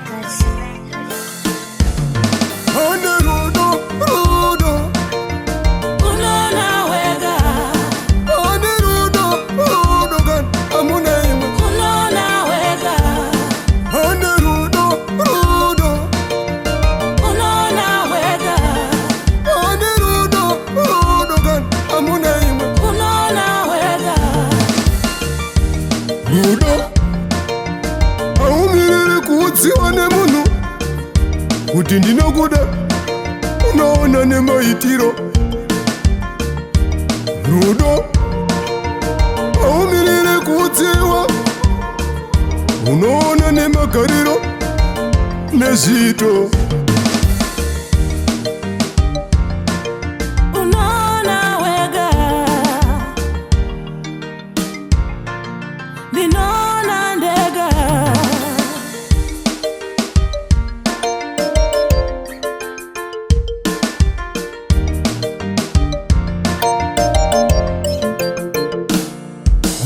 Records. Siwane munu kuti ndinokuda unoona nemaitiro. Rudo aumirire kutsiwa unoona nemagariro nezvito. Unoona wega ndinoona ndega.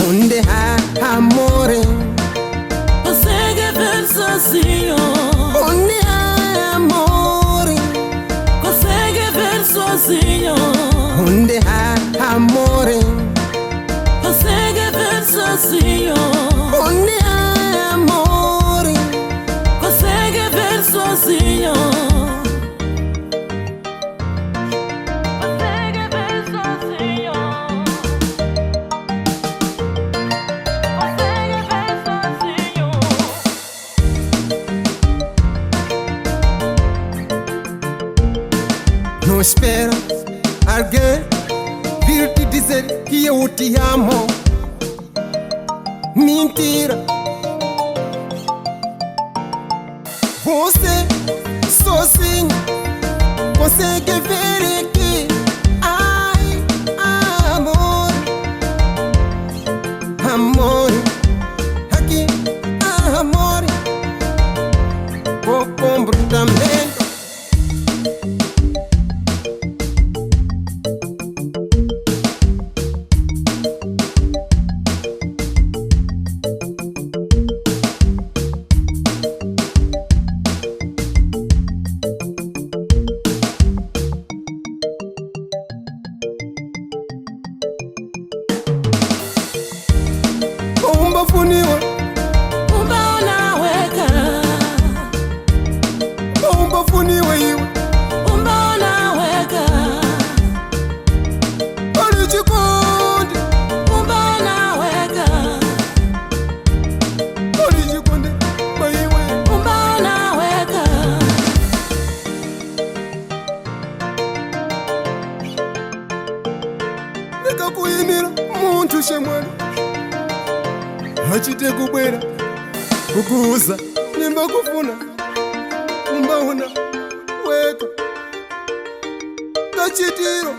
Onde amore Você que vem sozinho. Onde amore Você que vem sozinho. Onde amore Você que vem sozinho. Onde amore Você que vem sozinho. Você que vem sozinho. Não espera alguém vir te dizer que eu te amo. Mentira. Você sozinho consegue ver que ai, amor, amor, aqui, amor, o comportamento. Umbafuniwa Umbaona wega. umbafuniwa iwe Umbaona wega. ali chikondi Umbaona wega. ali chikondi maiwe Umbaona wega. ndikakuyimira muntu shemwana achite kubwera kukuuza nimba kufuna umbaona weka kachitiro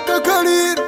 kakalira